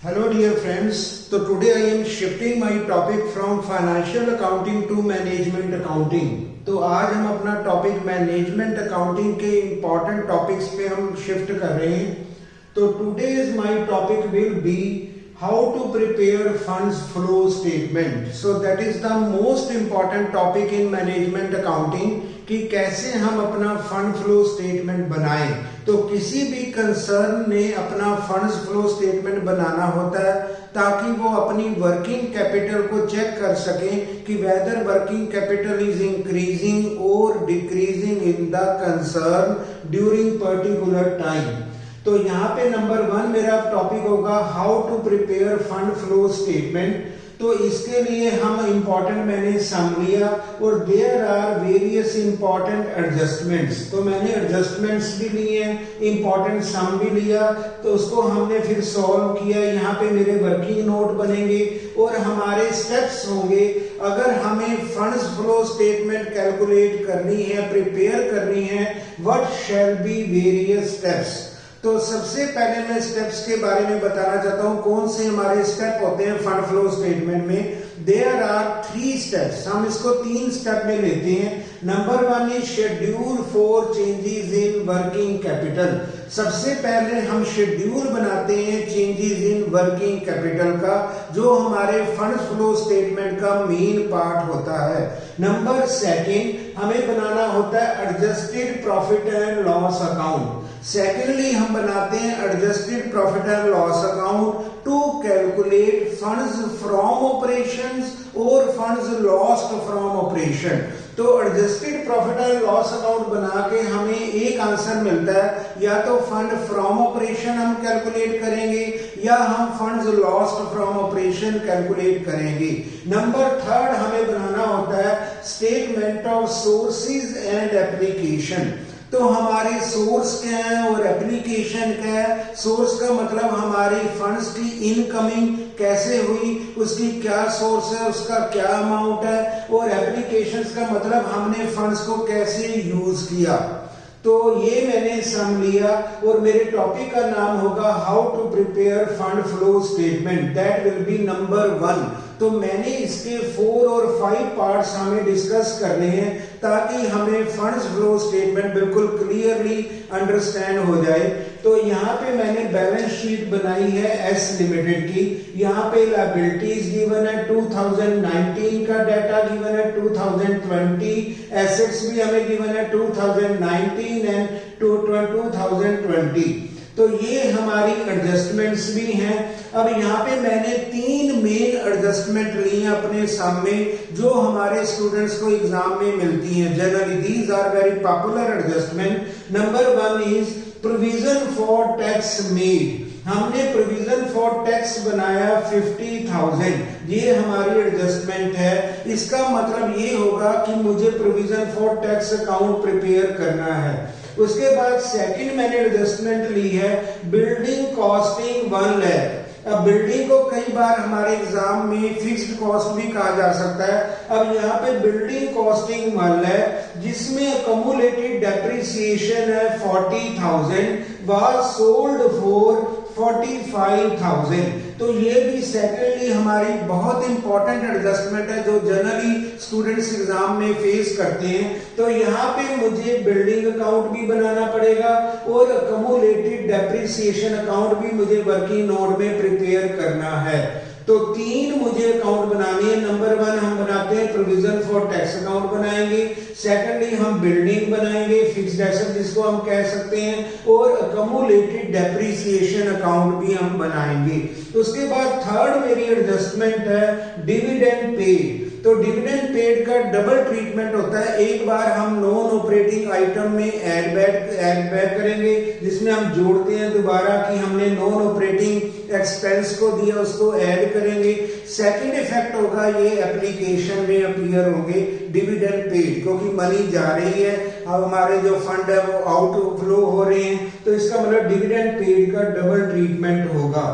Hello dear friends, so today I am shifting my topic from financial accounting to management accounting। तो आज हम अपना topic management accounting के important topics पे हम शिफ्ट कर रहे हैं। तो today's my topic will be how to prepare funds flow statement. So that is the most important topic in management accounting कि कैसे हम अपना फंड फ्लो स्टेटमेंट बनाएं। तो किसी भी कंसर्न ने अपना फंड्स फ्लो स्टेटमेंट बनाना होता है ताकि वो अपनी वर्किंग कैपिटल को चेक कर सकें कि whether working capital is increasing और decreasing in the concern during particular time. तो यहाँ पे नंबर 1 मेरा टॉपिक होगा how to prepare fund flow statement. तो इसके लिए हम इंपॉर्टेंट मैंने सम लिया और there are various important adjustments. तो मैंने एडजस्टमेंट्स भी लिए, इंपॉर्टेंट सम भी लिया, तो उसको हमने फिर सॉल्व किया। यहाँ पे मेरे वर्किंग नोट बनेंगे और हमारे स्टेप्स होंगे। अगर हमें फंड्स फ्लो स्टेटमेंट कैलकुलेट करनी है, प्रिपेयर करनी है, what shall be various steps. तो सबसे पहले मैं स्टेप्स के बारे में बताना चाहता हूं कौन से हमारे स्टेप होते हैं फंड फ्लो स्टेटमेंट में। देयर आर 3 स्टेप्स, हम इसको 3 स्टेप में लेते हैं। Number 1 is schedule for changes in working capital. सबसे पहले हम शेड्यूल बनाते हैं चेंजेस इन वर्किंग कैपिटल का, जो हमारे फंड फ्लो स्टेटमेंट का मेन पार्ट होता है। नंबर 2 हमें बनाना होता है adjusted profit and loss account. Secondly हम बनाते हैं adjusted profit and loss account to calculate funds from operations और फंड्स लॉस्ट फ्रॉम ऑपरेशन। तो adjusted profit and loss account बना के हमें एक आंसर मिलता है, या तो फंड फ्रॉम ऑपरेशन हम कैलकुलेट करेंगे या हम funds lost from operation calculate करेंगे। नंबर 3 हमें बनाना होता है statement of sources and application. तो हमारे सोर्स क्या है और एप्लीकेशन क्या है। सोर्स का मतलब हमारी फंड्स की इनकमिंग कैसे हुई, उसकी क्या सोर्स है, उसका क्या अमाउंट है, और एप्लीकेशंस का मतलब हमने फंड्स को कैसे यूज किया। तो ये मैंने सम लिया और मेरे टॉपिक का नाम होगा how to prepare fund flow statement. That will be number 1। तो मैंने इसके 4 और 5 पार्ट्स हमें डिस्कस करने हैं ताकि हमें फंड्स फ्लो स्टेटमेंट बिल्कुल क्लियरली अंडरस्टैंड हो जाए। तो यहाँ पे मैंने बैलेंस शीट बनाई है एस लिमिटेड की। यहाँ पे लायबिलिटीज गिवन है, 2019 का डाटा गिवन है, 2020 एसेट्स भी हमें गिवन है 2019 एंड 2020। तो ये हमारी एडजस्टमेंट्स भी हैं। अब यहाँ पे मैंने 3 मेन एडजस्टमेंट ली हैं अपने सम में, जो हमारे स्टूडेंट्स को एग्जाम में मिलती हैं। Generally these are very popular adjustment. Number 1 is provision for tax made. हमने प्रोविजन फॉर टैक्स बनाया 50,000। ये हमारी एडजस्टमेंट है। इसका मतलब ये होगा कि मुझे provision for tax account prepare करना है। उसके बाद सेकंड मैंने एडजस्टमेंट ली है बिल्डिंग कॉस्टिंग 1 लाख। अब बिल्डिंग को कई बार हमारे एग्जाम में फिक्स्ड कॉस्ट भी कहा जा सकता है। अब यहाँ पे बिल्डिंग कॉस्टिंग 1 लाख, जिसमें अकमुलेटेड डेप्रिसिएशन है 40,000, वाज सोल्ड फॉर 45,000। तो ये भी सेकेंडली हमारी बहुत इंपॉर्टेंट एडजस्टमेंट है जो जनरली स्टूडेंट्स एग्जाम में फेस करते हैं। तो यहाँ पे मुझे बिल्डिंग अकाउंट भी बनाना पड़ेगा और अकमुलेटेड डेप्रिसिएशन अकाउंट भी मुझे वर्किंग नोट में प्रिपेयर करना है। तो 3 मुझे अकाउंट बनाने हैं। नंबर 1 हम बनाते हैं प्रोविजन फॉर टैक्स अकाउंट बनाएंगे, सेकेंडली हम बिल्डिंग बनाएंगे फिक्स्ड एसेट जिसको हम कह सकते हैं, और अकमुलेटेड डेप्रिसिएशन अकाउंट भी हम बनाएंगे। उसके बाद 3rd मेरी एडजस्टमेंट है डिविडेंड पेड। तो डिविडेंड पेड का डबल ट्रीटमेंट होता है। एक बार हम नॉन ऑपरेटिंग आइटम में ऐड बैक करेंगे, जिसमें हम जोड़ते हैं दोबारा कि हमने नॉन ऑपरेटिंग एक्सपेंस को दिया, उसको ऐड करेंगे। सेकंड इफेक्ट होगा ये एप्लीकेशन में अपीयर होंगे डिविडेंड पेड, क्योंकि मनी जा रही है, अब हमारे जो फंड है वो आउट फ्लो हो रहे हैं, तो इसका मतलब डिविडेंड पेड का डबल ट्रीटमेंट होगा।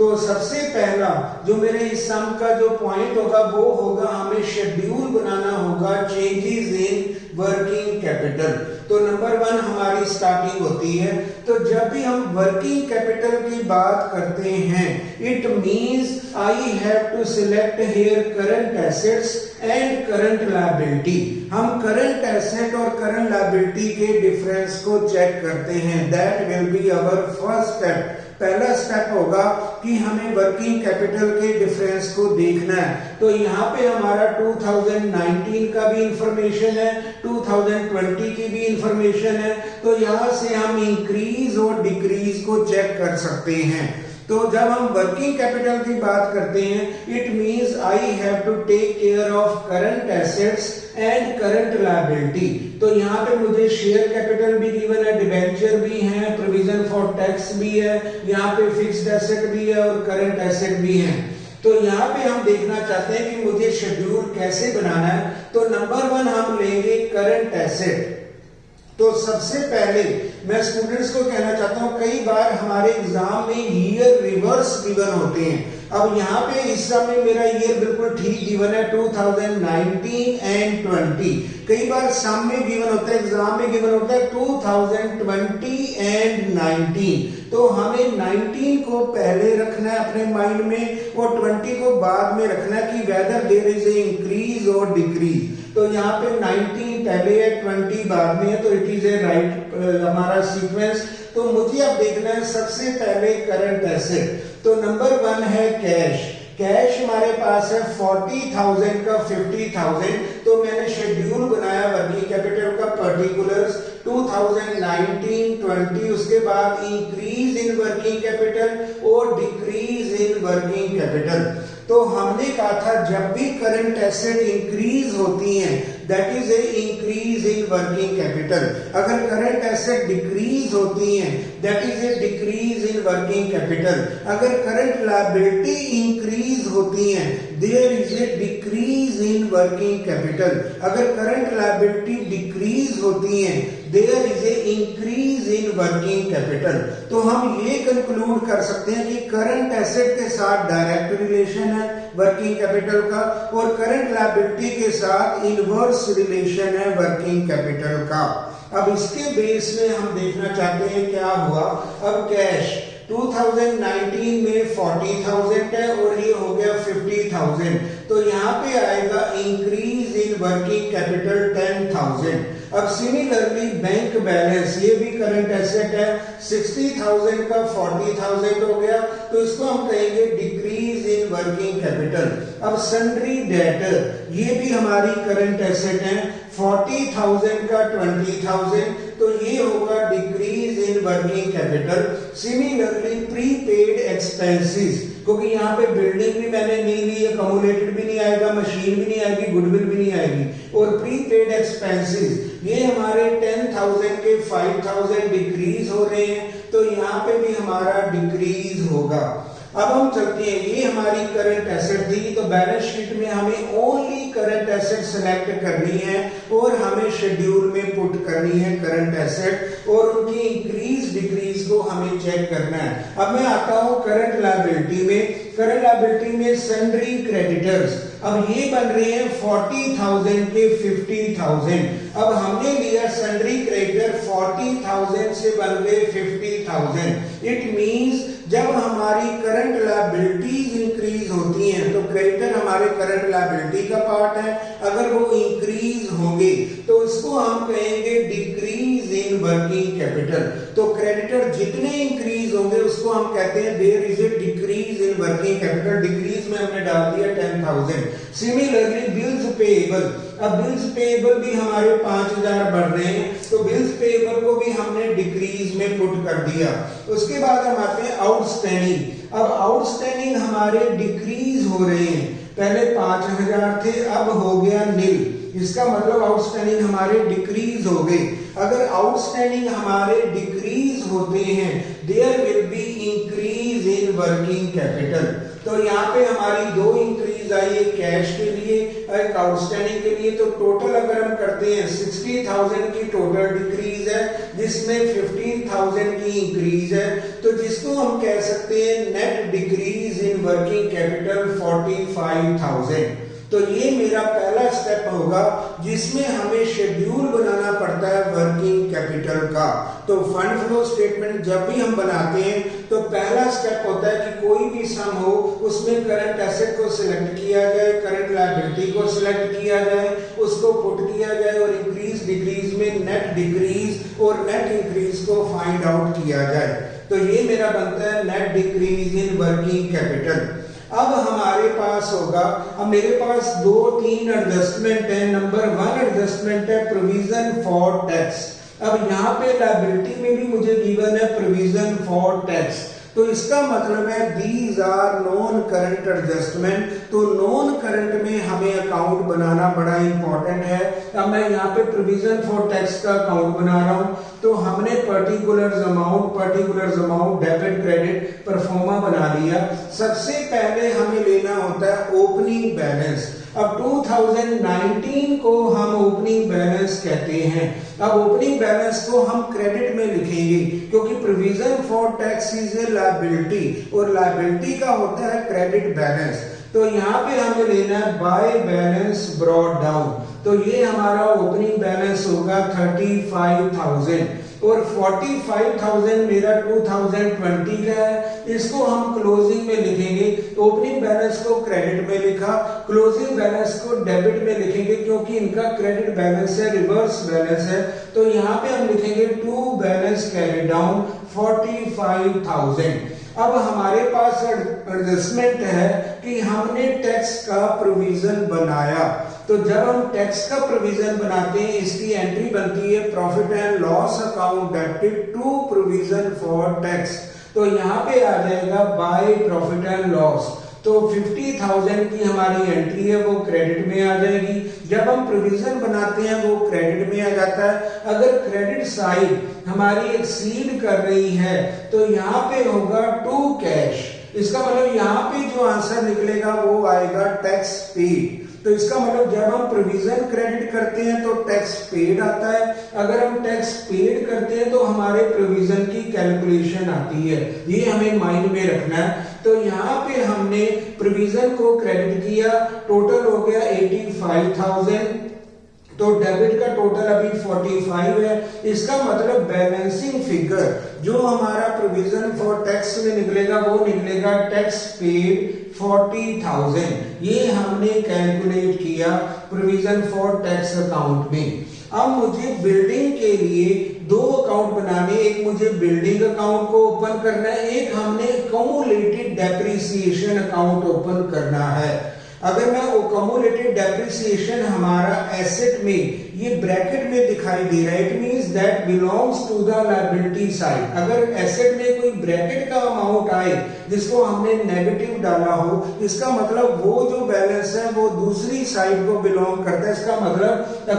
तो सबसे पहला जो मेरे इस सम का जो पॉइंट होगा वो होगा हमें शेड्यूल बनाना होगा चेंजेस इन वर्किंग कैपिटल। तो नंबर 1 हमारी स्टार्टिंग होती है। तो जब भी हम वर्किंग कैपिटल की बात करते हैं, it means I have to select here current assets and current liability. हम करंट एसेट और करंट लायबिलिटी के डिफरेंस को चेक करते हैं। That will be our first step. पहला स्टेप होगा कि हमें वर्किंग कैपिटल के डिफरेंस को देखना है। तो यहाँ पे हमारा 2019 का भी इंफॉर्मेशन है, 2020 की भी इंफॉर्मेशन है। तो यहाँ से हम इंक्रीज और डिक्रीज को चेक कर सकते हैं। तो जब हम वर्किंग कैपिटल की बात करते हैं, it means I have to take care of current assets and current liability. तो यहाँ पे मुझे शेयर कैपिटल भी गिवन है, डिबेंचर भी है, प्रोविजन फॉर टैक्स भी है, यहाँ पे फिक्स्ड एसेट भी है और करंट एसेट भी है। तो यहाँ पे हम देखना चाहते हैं कि मुझे शेड्यूल कैसे बनाना है। तो नंबर 1 हम लेंगे करंट एसेट। तो सबसे पहले मैं स्टूडेंट्स को कहना चाहता हूं, कई बार हमारे एग्जाम में ईयर रिवर्स गिवन होते हैं। अब यहाँ पे इस समय मेरा ईयर बिल्कुल ठीक गिवन है 2019 एंड 20। कई बार सम में गिवन होता है, एग्जाम में गिवन होता है 2020 एंड 19। तो हमें 19 को पहले रखना है अपने माइंड में और 20 को बाद में रखना है कि whether there is a increase और डिक्रीज। तो यहाँ पे 19 पहले है, 20 बाद में है, तो इट इज ए राइट हमारा सीक्वेंस। तो मुझे अब देखना है सबसे पहले करंट एसेट। तो नंबर 1 है कैश। कैश हमारे पास है 40,000 का 50,000। तो मैंने शेड्यूल बनाया वर्किंग कैपिटल का पर्टिकुलर्स 2019, 20, उसके बाद इंक्रीज इन वर्किंग कैपिटल और डिक्रीज इन वर्किंग कैपिटल। तो हमने कहा था जब भी करंट एसेट इंक्रीज होती हैं, that is a increase in working capital. अगर करंट एसेट डिक्रीज होती हैं, that is a decrease in working capital. अगर करंट लायबिलिटी इंक्रीज होती हैं, there is a decrease in working capital. अगर करंट लायबिलिटी डिक्रीज होती हैं, there is a increase in working capital. तो हम ये कंक्लूड कर सकते हैं कि करंट एसेट के साथ डायरेक्ट रिलेशन है वर्किंग कैपिटल का और करंट लायबिलिटी के साथ इनवर्स रिलेशन है वर्किंग कैपिटल का। अब इसके बेस में हम देखना चाहते हैं क्या हुआ। अब कैश 2019 में 40,000 है और ये हो गया 50,000। तो यहाँ पे आएगा इंक्रीज इन वर्किंग कैपिटल 10,000। अब सिमिलरली बैंक बैलेंस, ये भी करंट एसेट है, 60,000 का 40,000 हो गया, तो इसको हम कहेंगे डिक्रीज इन वर्किंग कैपिटल। अब सन्ड्री डेटर, ये भी हमारी करंट एसेट है, 40,000 का 20,000, तो ये होगा decrease in working capital. Similarly prepaid expenses, क्योंकि यहाँ पे बिल्डिंग भी मैंने नहीं ली, अकोमोडेटेड भी नहीं आएगा, मशीन भी नहीं आएगी, गुडविल भी नहीं आएगी। और प्रीपेड एक्सपेंसेस ये हमारे 10,000 के 5,000 डिक्रीज हो रहे हैं, तो यहाँ पे भी हमारा डिक्रीज होगा। अब हम चलते हैं, ये हमारी करंट एसेट थी। तो बैलेंस शीट में हमें ओनली करंट एसेट सेलेक्ट करनी है और हमें शेड्यूल में पुट करनी है करंट एसेट और उनकी इंक्रीज डिक्रीज को हमें चेक करना है। अब मैं आता हूं करंट लायबिलिटी में। करंट लायबिलिटी में सन्ड्री क्रेडिटर्स, अब ये बन रहे हैं 40,000 के 50,000। अब हमने लिया सन्ड्री क्रेडिटर 40,000 से बन गए 50,000। इट मींस जब हमारी करंट लायबिलिटीज इंक्रीज होती हैं तो क्रेडिटर हमारे करंट लायबिलिटी का पार्ट है, अगर वो इंक्रीज होंगे तो इसको हम कहेंगे डिक्रीज इन वर्किंग कैपिटल। तो क्रेडिटर जितने इंक्रीज होंगे उसको हम कहते हैं there is a decrease in working capital. Decrease में हमने डाल दिया 10,000। सिमिलरली बिल्स पेएबल, अब बिल्स पेएबल भी हमारे 5,000 बढ़ रहे हैं, तो बिल्स पेएबल को भी हमने डिक्रीज में पुट कर दिया। उसके बाद हम आते हैं आउटस्टैंडिंग। अब आउटस्टैंडिंग हमारे डिक्रीज हो रहे हैं, पहले 5,000 थे, अब हो गया नील। इसका मतलब आउटस्टैंडिंग हमारे डिक्रीज हो गए। अगर आउटस्टैंडिंग हमारे डिक्रीज होते हैं, there will be increase in working capital. तो यहाँ पे हमारी दो इंक्रीज आई है कैश के लिए। एक आउटस्टैंडिंग के लिए। तो टोटल अगर हम करते हैं 60,000 की टोटल डिक्रीज है, जिसमें 15,000 की इंक्रीज है, तो जिसको हम कह सकते हैं net decrease in working capital 45,000। तो ये मेरा पहला स्टेप होगा जिसमें हमें शेड्यूल बनाना पड़ता है वर्किंग कैपिटल का। तो फंड फ्लो स्टेटमेंट जब भी हम बनाते हैं तो पहला स्टेप होता है कि कोई भी सम हो उसमें करंट एसेट को सिलेक्ट किया जाए, करंट लायबिलिटी को सिलेक्ट किया जाए, उसको पुट किया जाए और इंक्रीज डिक्रीज में नेट डिक्रीज और नेट इंक्रीज को फाइंड आउट किया जाए। तो ये मेरा बनता है net decrease in working capital. अब हमारे पास होगा, अब मेरे पास 2-3 एडजस्टमेंट है। नंबर 1 एडजस्टमेंट है प्रोविजन फॉर टैक्स। अब यहाँ पे लायबिलिटी में भी मुझे गिवन है प्रोविजन फॉर टैक्स, तो इसका मतलब है these are non current adjustment. तो नॉन करंट में हमें अकाउंट बनाना बड़ा इंपॉर्टेंट है। अब मैं यहाँ पे प्रोविजन फॉर टैक्स का अकाउंट बना रहा हूँ, तो हमने particulars amount debit credit pro forma बना लिया। सबसे पहले हमें लेना होता है ओपनिंग बैलेंस। अब 2019 को हम ओपनिंग बैलेंस कहते हैं। अब ओपनिंग बैलेंस को हम क्रेडिट में लिखेंगे क्योंकि provision for tax is a liability और लायबिलिटी का होता है क्रेडिट बैलेंस। तो यहाँ पे हमें लेना है बाय बैलेंस ब्रॉट डाउन। तो ये हमारा ओपनिंग बैलेंस होगा 35,000 और 45,000 मेरा 2020 का है। इसको हम क्लोजिंग में लिखेंगे। ओपनिंग बैलेंस को क्रेडिट में लिखा, क्लोजिंग बैलेंस को डेबिट में लिखेंगे क्योंकि इनका क्रेडिट बैलेंस है, रिवर्स बैलेंस है। तो यहाँ पे हम लिखेंगे टू बैलेंस कैरी डाउन 45,000। अब हमारे पास एडजस्टमेंट है कि हमने टैक्स का प्रोविजन बनाया। तो जब हम टैक्स का प्रोविजन बनाते हैं इसकी एंट्री बनती है profit and loss account debited to provision for tax. तो यहाँ पे आ जाएगा बाय प्रॉफिट एंड लॉस। तो 50,000 की हमारी एंट्री है वो क्रेडिट में आ जाएगी। जब हम प्रोविजन बनाते हैं वो क्रेडिट में आ जाता है। अगर क्रेडिट साइड हमारी एक्सीड कर रही है तो यहाँ पे होगा टू कैश। इसका मतलब यहाँ पे जो आंसर निकलेगा वो आएगा टैक्स पेड। तो इसका मतलब जब हम प्रोविजन क्रेडिट करते हैं तो टैक्स पेड आता है, अगर हम टैक्स पेड करते हैं तो हमारे प्रोविजन की कैलकुलेशन आती है। ये हमें माइंड में रखना है। तो यहाँ पे हमने प्रोविजन को क्रेडिट किया, टोटल हो गया 85,000। तो डेबिट का टोटल अभी 45 है। इसका मतलब बैलेंसिंग फिगर जो हमारा प्रोविजन फॉर टैक्स में निकलेगा वो निकलेगा टैक्स पेड 40,000। ये हमने कैलकुलेट किया प्रोविजन फॉर टैक्स अकाउंट में। अब मुझे बिल्डिंग के लिए दो अकाउंट बनाने, एक मुझे बिल्डिंग अकाउंट को ओपन करना है, एक हमने कम्युलेटेड डेप्रिसिएशन अकाउंट ओपन करना है। अगर मैं कम्युलेटेड डेप्रिसिएशन हमारा एसेट में ये ब्रैकेट में दिखाई दे रहा है, it means that belongs to the liability side. अगर एसेट में कोई ब्रैकेट का अमाउंट आए जिसको हमने नेगेटिव डाला हो, इसका मतलब वो जो बैलेंस है वो दूसरी साइड को बिलोंग करता है। इसका मतलब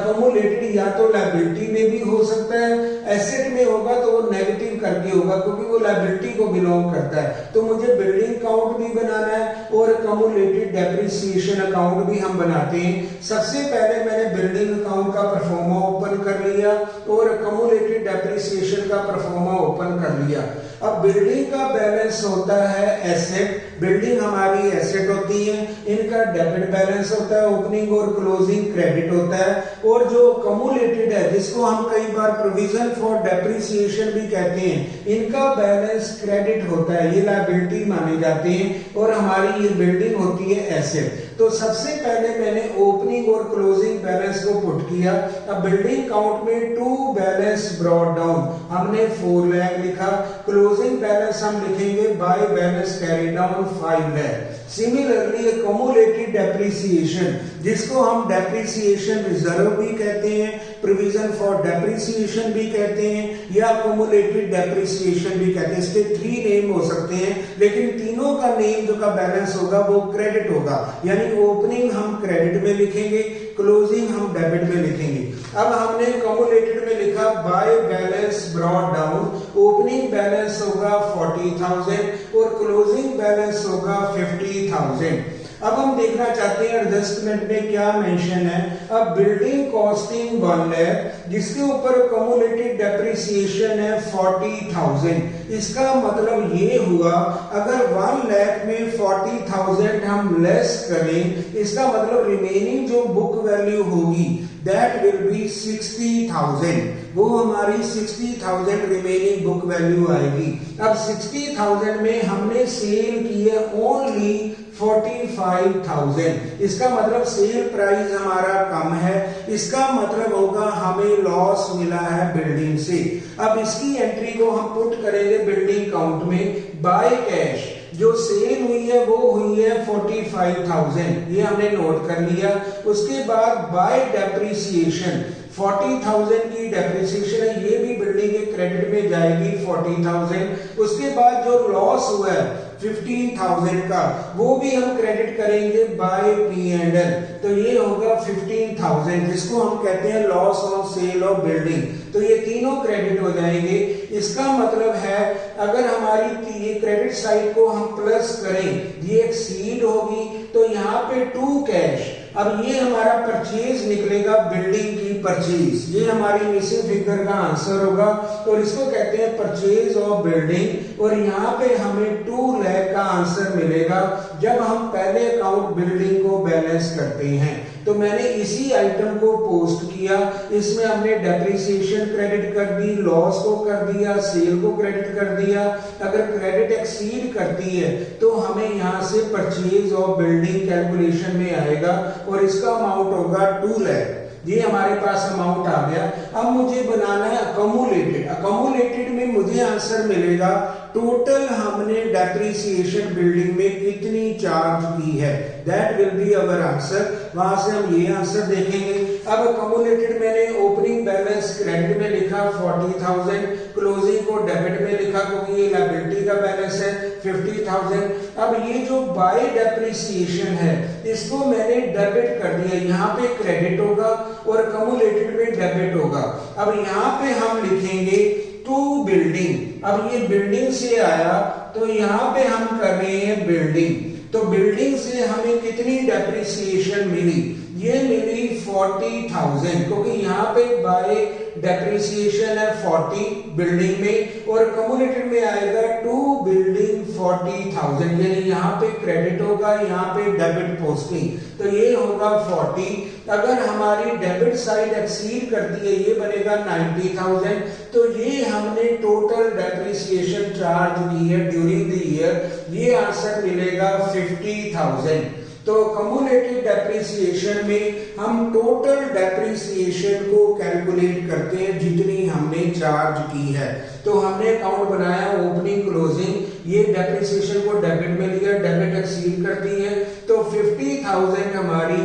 कम्युलेटेड या तो लायबिलिटी में भी हो सकता है, एसेट में होगा तो वो नेगेटिव करके होगा क्योंकि वो लायबिलिटी को बिलोंग करता है। तो मुझे बिल्डिंग अकाउंट भी बनाना है और कम्युलेटेड डेप्रिसिएशन अकाउंट भी हम बनाते हैं। सबसे पहले मैंने बिल्डिंग अकाउंट का परफॉर्मा ओपन कर लिया और कम्युलेटेड डेप्रिसिएशन का परफॉर्मा ओपन कर लिया। अब बिल्डिंग का बैलेंस होता है एसेट, बिल्डिंग हमारी एसेट होती है, इनका डेबिट बैलेंस होता है, ओपनिंग और क्लोजिंग क्रेडिट होता है। और जो कम्युलेटेड है जिसको हम कई बार प्रोविजन फॉर डेप्रिसिएशन भी कहते हैं, इनका बैलेंस क्रेडिट होता है, ये लायबिलिटी माने जाते हैं और हमारी ये बिल्डिंग होती है एसेट। तो सबसे पहले मैंने ओपनिंग और क्लोजिंग बैलेंस को पुट किया। अब बिल्डिंग अकाउंट में टू बैलेंस ब्रॉट डाउन हमने 4 लाख लिखा, क्लोजिंग बैलेंस हम लिखेंगे by balance carry down 5 lakh. Similarly cumulated depreciation जिसको हम डेप्रिसिएशन रिजर्व भी कहते हैं, प्रोविजन फॉर डेप्रिसिएशन भी कहते हैं या कम्युलेटेड डेप्रिसिएशन भी कहते हैं। इसके 3 नेम हो सकते हैं लेकिन तीनों का नेम जो का बैलेंस होगा वो क्रेडिट होगा। यानी ओपनिंग हम क्रेडिट में लिखेंगे, क्लोजिंग हम डेबिट में लिखेंगे। अब हमने कम्युलेटेड में लिखा by balance brought down, opening balance होगा 40,000 और क्लोजिंग बैलेंस होगा 50,000। अब हम देखना चाहते हैं एडजस्टमेंट में क्या मेंशन है। अब बिल्डिंग कॉस्टिंग 1 लाख, जिसके ऊपर कम्युलेटेड डेप्रिसिएशन है 40,000। इसका मतलब ये हुआ अगर 1 लाख में 40,000 हम लेस करें, इसका मतलब रिमेनिंग जो बुक वैल्यू होगी दैट विल बी 60,000। वो हमारी 60,000 रिमेनिंग बुक वैल्यू आएगी। अब 60,000 में हमने सेल की है ओनली 45,000। इसका मतलब सेल प्राइस हमारा कम है, इसका मतलब होगा हमें लॉस मिला है बिल्डिंग से। अब इसकी एंट्री को हम पुट करेंगे बिल्डिंग काउंट में। बाय कैश जो सेल हुई है वो हुई है 45,000, ये हमने नोट कर लिया। उसके बाद बाय डेप्रिसिएशन 40,000 की डेप्रिसिएशन है, ये भी बिल्डिंग के क्रेडिट में जाएगी 40,000। उसके बाद जो लॉस हुआ है 15,000 का, वो भी हम क्रेडिट करेंगे बाय P&L, तो ये होगा 15,000, जिसको हम कहते हैं loss on sale of building. तो ये तीनों क्रेडिट हो जाएंगे। इसका मतलब है अगर हमारी ये क्रेडिट साइड को हम प्लस करें, ये एक्सीड होगी, तो यहाँ पे टू कैश। अब ये हमारा परचेज निकलेगा बिल्डिंग की परचेज, ये हमारी मिसिंग फिगर का आंसर होगा। और इसको कहते हैं परचेज ऑफ बिल्डिंग। और यहाँ पे हमें 2 लाख का आंसर मिलेगा जब हम पहले अकाउंट बिल्डिंग को बैलेंस करते हैं। तो मैंने इसी आइटम को पोस्ट किया, इसमें हमने डेप्रिसिएशन क्रेडिट कर दी, लॉस को कर दिया, सेल को क्रेडिट कर दिया। अगर क्रेडिट एक्सीड करती है तो हमें यहाँ से परचेज ऑफ बिल्डिंग कैलकुलेशन में आएगा और इसका अमाउंट होगा 2 लाख। ये हमारे पास अमाउंट आ गया। अब मुझे बनाना है अकोमुलेटेड। अकोमुलेटेड में मुझे आंसर मिलेगा टोटल हमने डेप्रिसिएशन बिल्डिंग में कितनी चार्ज की है, that will be our answer. वहां से हम ये आंसर देखेंगे। अब अकोमुलेटेड मैंने ओपनिंग बैलेंस क्रेडिट में लिखा 40,000, क्लोजिंग को डेबिट में लिखा क्योंकि ये लायबिलिटी का बैलेंस है 50,000। अब ये जो बाय डेप्रिसिएशन है इसको मैंने डेबिट कर दिया, यहाँ पे क्रेडिट होगा और अकोमुलेटेड में डेबिट होगा। अब यहाँ पे हम लिखेंगे टू बिल्डिंग। अब ये बिल्डिंग से आया तो यहाँ पे हम कर रहे हैं बिल्डिंग। तो बिल्डिंग से हमें कितनी डेप्रिसिएशन मिली, ये मिली 40,000, क्योंकि यहाँ पे बाय डेप्रिसिएशन है 40 बिल्डिंग में और कम्युलेटेड में आएगा 2 बिल्डिंग 40,000, यानी यहाँ पे क्रेडिट होगा, यहाँ पे डेबिट पोस्टिंग, तो ये होगा 40। अगर हमारी डेबिट साइड एक्सीड करती है ये बनेगा 90,000। तो ये हमने टोटल डेप्रिसिएशन चार्ज की है ड्यूरिंग द ईयर, ये आंसर मिलेगा 50,000। तो कम्युलेटेड डेप्रिसिएशन में हम टोटल डेप्रिसिएशन को कैलकुलेट करते हैं जितनी हमने चार्ज की है। तो हमने अकाउंट बनाया ओपनिंग क्लोजिंग, ये डेप्रिसिएशन को डेबिट में लिया, डेबिट एक्सीड करती है तो 50,000 हमारी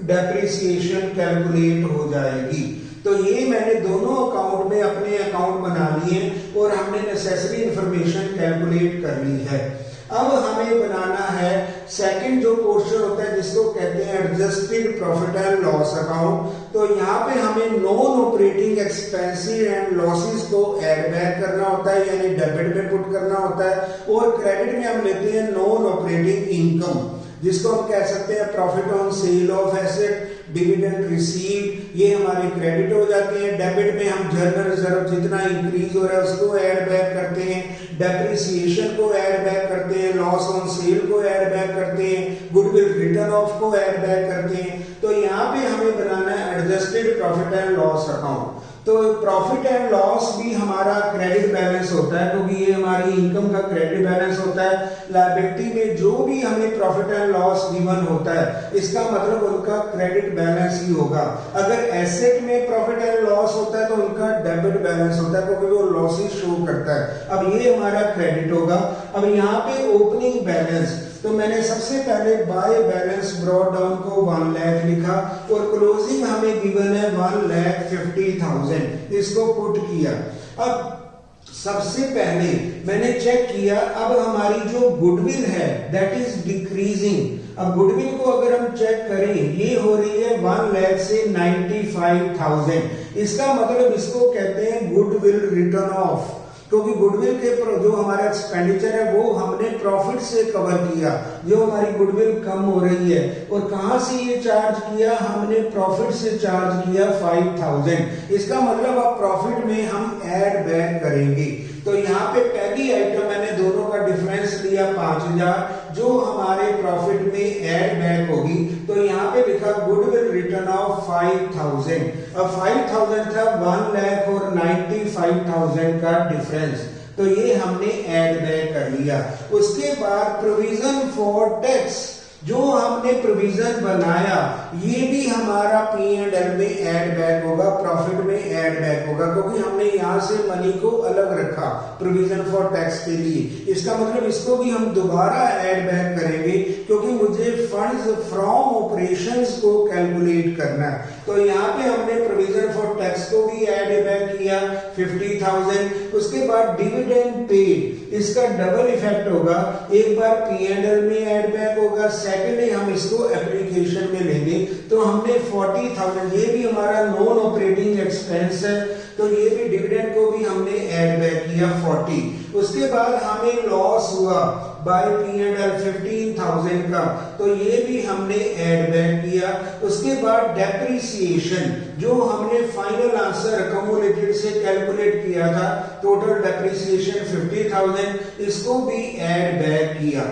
डेप्रिसिएशन कैलकुलेट हो जाएगी। तो ये मैंने दोनों अकाउंट में अपने अकाउंट बना लिए और हमने नेसेसरी इंफॉर्मेशन कैलकुलेट कर ली है। अब हमें बनाना है सेकंड जो पोर्शन होता है जिसको कहते हैं adjusted profit and loss account. तो यहाँ पे हमें non operating expenses and losses को ऐड बैक करना होता है, यानी डेबिट में पुट करना होता है। और क्रेडिट में हम लेते हैं नॉन ऑपरेटिंग इनकम, जिसको हम कह सकते हैं profit on sale of asset, dividend received, ये हमारे क्रेडिट हो जाते हैं। डेबिट में हम जनरल रिजर्व जितना इंक्रीज हो रहा है उसको ऐड बैक करते हैं, डेप्रिसिएशन को ऐड बैक करते हैं, लॉस ऑन सेल को ऐड बैक करते हैं, गुडविल रिटर्न ऑफ को ऐड बैक करते हैं। तो यहाँ पे हमें बनाना है adjusted profit and loss account. तो प्रॉफिट एंड लॉस भी हमारा क्रेडिट बैलेंस होता है क्योंकि ये हमारी इनकम का क्रेडिट बैलेंस होता है। लायबिलिटी में जो भी हमें प्रॉफिट एंड लॉस गिवन होता है इसका मतलब उनका क्रेडिट बैलेंस ही होगा। अगर एसेट में प्रॉफिट एंड लॉस होता है तो उनका डेबिट बैलेंस होता है क्योंकि वो लॉसेस शो करता है। अब ये हमारा क्रेडिट होगा। अब यहाँ पे ओपनिंग बैलेंस, तो मैंने सबसे पहले बाय बैलेंस ब्रॉट डाउन को 1 लाख लिखा और क्लोजिंग हमें गिवन है 1,50,000, इसको पुट किया। अब सबसे पहले मैंने चेक किया, अब हमारी जो गुडविल है दैट इज डिक्रीजिंग। अब गुडविल को अगर हम चेक करें ये हो रही है 1 लाख से 95,000, इसका मतलब इसको कहते हैं गुडविल रिटर्न ऑफ। क्योंकि गुडविल के जो हमारा एक्सपेंडिचर है वो हमने प्रॉफिट से कवर किया, जो हमारी गुडविल कम हो रही है। और कहां से ये चार्ज किया, हमने प्रॉफिट से चार्ज किया 5000। इसका मतलब अब प्रॉफिट में हम ऐड बैक करेंगे। तो यहाँ पे पहली आइटम मैंने दोनों का डिफरेंस लिया 5000, जो हमारे प्रॉफिट में ऐड बैक होगी। तो यहाँ पे लिखा गुडविल रिटर्न ऑफ 5000। अब 5000 था 1,00,000 और 95,000 का डिफरेंस, तो ये हमने ऐड बैक कर लिया। उसके बाद प्रोविजन फॉर टैक्स, जो हमने प्रोविजन बनाया ये भी हमारा P&L में ऐड बैक होगा, प्रॉफिट में ऐड बैक होगा, क्योंकि हमने यहां से मनी को अलग रखा प्रोविजन फॉर टैक्स के लिए। इसका मतलब इसको भी हम दोबारा ऐड बैक करेंगे, क्योंकि मुझे फंड्स फ्रॉम ऑपरेशंस को कैलकुलेट करना है। तो यहाँ पे हमने प्रोविजन फॉर टैक्स को भी ऐड बैक किया 50,000। उसके बाद डिविडेंड पेड, इसका डबल इफेक्ट होगा, एक बार P&L में ऐड बैक होगा, सेकेंडली हम इसको एप्लीकेशन में लेंगे। तो हमने 40,000, ये भी हमारा नॉन ऑपरेटिंग एक्सपेंस है, तो ये भी डिविडेंड को भी हमने ऐड बैक किया 40। उसके बाद हमें लॉस हुआ बाय P&L 15,000 का, तो ये भी हमने ऐड बैक किया। उसके बाद डेप्रिसिएशन, जो हमने फाइनल आंसर अकोमोलेटेड से कैलकुलेट किया था, टोटल डेप्रिसिएशन 50,000, इसको भी ऐड बैक किया।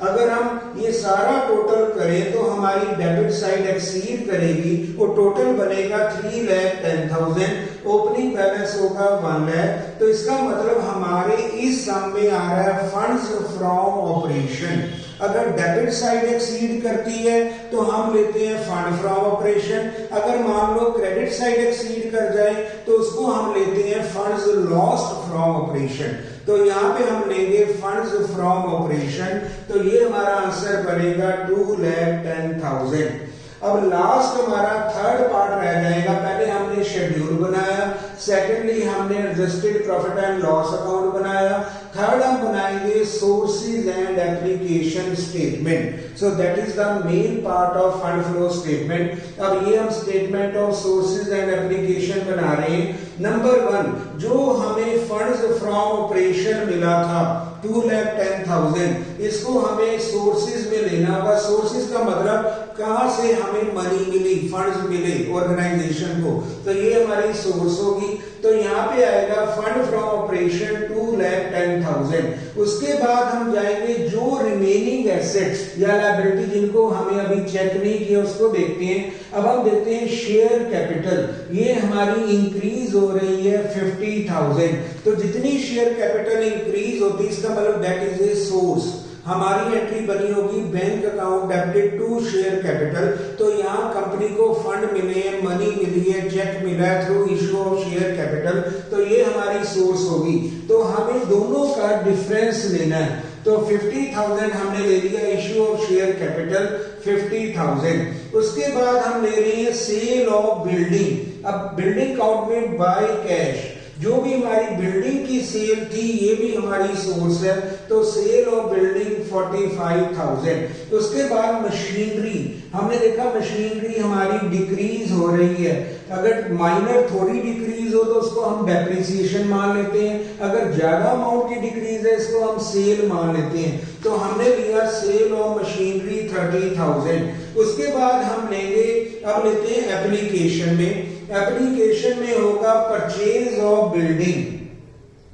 अगर हम ये सारा टोटल करें तो हमारी डेबिट साइड एक्सीड करेगी, वो टोटल बनेगा 3,10,000, ओपनिंग बैलेंस होगा 1,00,000। तो इसका मतलब हमारे इस सम में आ रहा है फंड्स फ्रॉम ऑपरेशन। अगर डेबिट साइड एक्सीड करती है तो हम लेते हैं फंड फ्रॉम ऑपरेशन, अगर मान लो क्रेडिट साइड एक्सीड कर जाए तो उसको हम लेते हैं फंड्स लॉस्ट फ्रॉम ऑपरेशन। तो यहाँ पे हम लेंगे फंड्स फ्रॉम ऑपरेशन, तो ये हमारा आंसर बनेगा 2,10,000। अब लास्ट हमारा थर्ड पार्ट रह जाएगा। पहले हमने शेड्यूल बनाया, सेकेंडली हमने adjusted profit and loss account बनाया, थर्ड हम बनाएंगे sources and application statement. So that is the main part of fund flow statement. अब ये हम statement of sources and application बना रहे हैं। नंबर 1, जो हमें फंड्स फ्रॉम ऑपरेशन मिला था 2,10,000, इसको हमें सोर्सेज में लेना होगा। सोर्सेज का मतलब कहां से हमें मनी मिली, फंड्स मिले ऑर्गेनाइजेशन को, तो ये हमारी सोर्स होगी। तो यहाँ पे आएगा फंड फ्रॉम ऑपरेशन 2,10,000। उसके बाद हम जाएंगे जो रिमेनिंग एसेट्स या लायबिलिटी जिनको हमें अभी चेक नहीं किया उसको देखते हैं। अब हम देखते हैं शेयर कैपिटल, ये हमारी इंक्रीज हो रही है 50,000। तो जितनी शेयर कैपिटल इंक्रीज होती है इसका मतलब दैट इज ए सोर्स। हमारी एंट्री बनी होगी bank account debited to share capital. तो यहाँ कंपनी को फंड मिले हैं, मनी मिली है, चेक मिला है through issue of share capital, तो ये हमारी सोर्स होगी। तो हमें दोनों का डिफरेंस लेना है। तो 50,000 हमने ले लिया इशू ऑफ शेयर कैपिटल 50,000। उसके बाद हम ले रहे हैं सेल ऑफ बिल्डिंग। अब बिल्डिंग अकाउंट में बाय कैश, जो भी हमारी बिल्डिंग की सेल थी ये भी हमारी सोर्स है, तो सेल ऑफ बिल्डिंग 45,000। उसके बाद मशीनरी, हमने देखा मशीनरी हमारी डिक्रीज हो रही है। अगर माइनर थोड़ी डिक्रीज हो तो उसको हम डेप्रिसिएशन मान लेते हैं, अगर ज्यादा अमाउंट की डिक्रीज है इसको हम सेल मान लेते हैं। तो हमने लिया सेल ऑफ मशीनरी 30,000। उसके बाद हम लेंगे, अब लेते हैं एप्लीकेशन में। एप्लीकेशन में होगा परचेज ऑफ बिल्डिंग,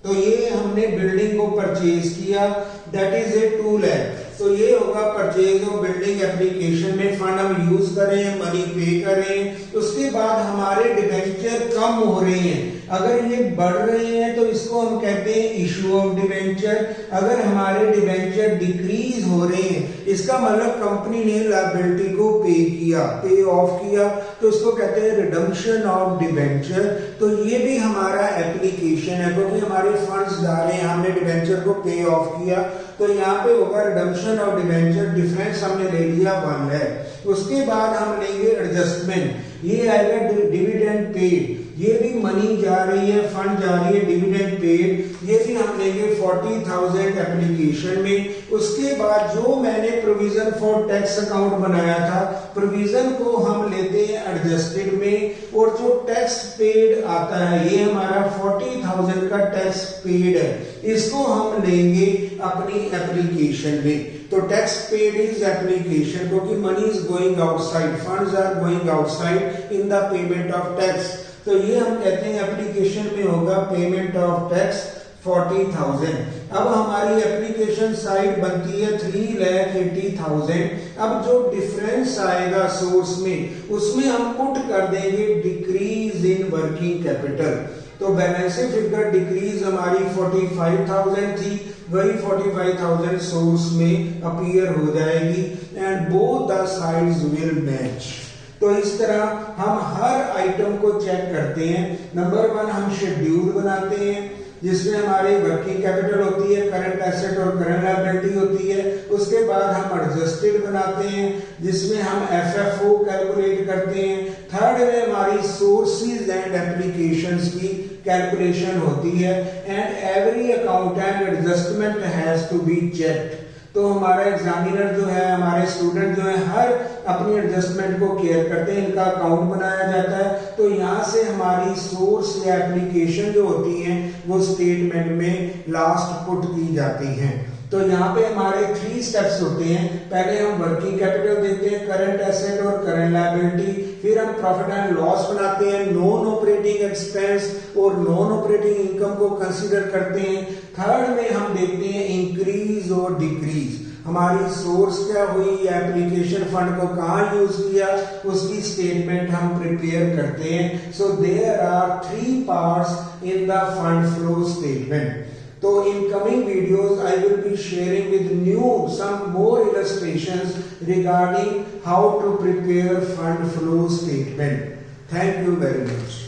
तो ये हमने बिल्डिंग को परचेज किया, दैट इज ए 2 लाख। तो ये होगा परचेज ऑफ बिल्डिंग एप्लीकेशन में। फंड हम यूज करें, मनी पे करें। उसके बाद हमारे डिबेंचर कम हो रहे हैं, अगर ये बढ़ रहे हैं तो इसको हम कहते हैं इशू ऑफ डिबेंचर। अगर हमारे डिबेंचर डिक्रीज हो रहे हैं इसका मतलब कंपनी ने लायबिलिटी को पे किया, पे ऑफ किया, तो इसको कहते हैं रिडम्पशन ऑफ डिबेंचर। तो ये भी हमारा एप्लीकेशन है, क्योंकि हमारे फंड्स जा रहे हैं, हमने डिबेंचर को पे ऑफ किया, तो यहाँ पे होगा रिडम्पशन ऑफ डिबेंचर। डिफरेंस हमने ले लिया 1 लाख। उसके बाद हम लेंगे एडजस्टमेंट, ये आएगा डिविडेंड पेड। ये भी मनी जा रही है, फंड जा रही है, डिविडेंड पेड, ये भी हम लेंगे 40,000 एप्लीकेशन में। उसके बाद जो मैंने प्रोविजन फॉर टैक्स अकाउंट बनाया था, प्रोविजन को हम लेते हैं एडजस्टेड में, और जो टैक्स पेड आता है ये हमारा 40,000 का टैक्स पेड है, इसको हम लेंगे अपनी एप्लीकेशन में। तो टैक्स पेड इज एप्लीकेशन, क्योंकि money is going outside, funds are going outside in the payment of tax, तो ये हम कहते हैं एप्लीकेशन में होगा पेमेंट ऑफ टैक्स 40,000। अब हमारी एप्लीकेशन साइड बनती है 3,80,000। अब जो डिफरेंस आएगा सोर्स में, उसमें हम पुट कर देंगे डिक्रीज इन वर्किंग कैपिटल। तो बैलेंसिंग फिगर डिक्रीज हमारी 45,000 थी, वही 45,000 सोर्स में अपीयर हो जाएगी, and both the sides will match. तो इस तरह हम हर आइटम को चेक करते हैं। नंबर 1 हम शेड्यूल बनाते हैं, जिसमें हमारी वर्किंग कैपिटल होती है, करंट एसेट और करंट लायबिलिटी होती है। उसके बाद हम एडजस्टेड बनाते हैं, जिसमें हम एफएफओ कैलकुलेट करते हैं। थर्ड में हमारी सोर्सेज एंड एप्लीकेशंस की कैलकुलेशन होती है, and every accountant adjustment has to be checked. तो हमारा एग्जामिनर जो है, हमारे स्टूडेंट जो है, हर अपनी एडजस्टमेंट को केयर करते हैं, इनका अकाउंट बनाया जाता है। तो यहाँ से हमारी सोर्स या एप्लीकेशन जो होती है वो स्टेटमेंट में लास्ट पुट की जाती हैं। तो यहाँ पे हमारे 3 स्टेप्स होते हैं। पहले हम वर्किंग कैपिटल देते हैं, करंट एसेट और करंट लायबिलिटी, फिर हम प्रॉफिट एंड लॉस बनाते हैं, नॉन ऑपरेटिंग एक्सपेंस और नॉन ऑपरेटिंग इनकम को कंसीडर करते हैं। थर्ड में हम देखते हैं इंक्रीज और डिक्रीज, हमारी सोर्स क्या हुई, एप्लीकेशन फंड को कहाँ यूज किया, उसकी स्टेटमेंट हम प्रिपेयर करते हैं। So there are 3 parts in the fund flow statement. So in coming videos, I will be sharing with some more illustrations regarding how to prepare fund flow statement. Thank you very much.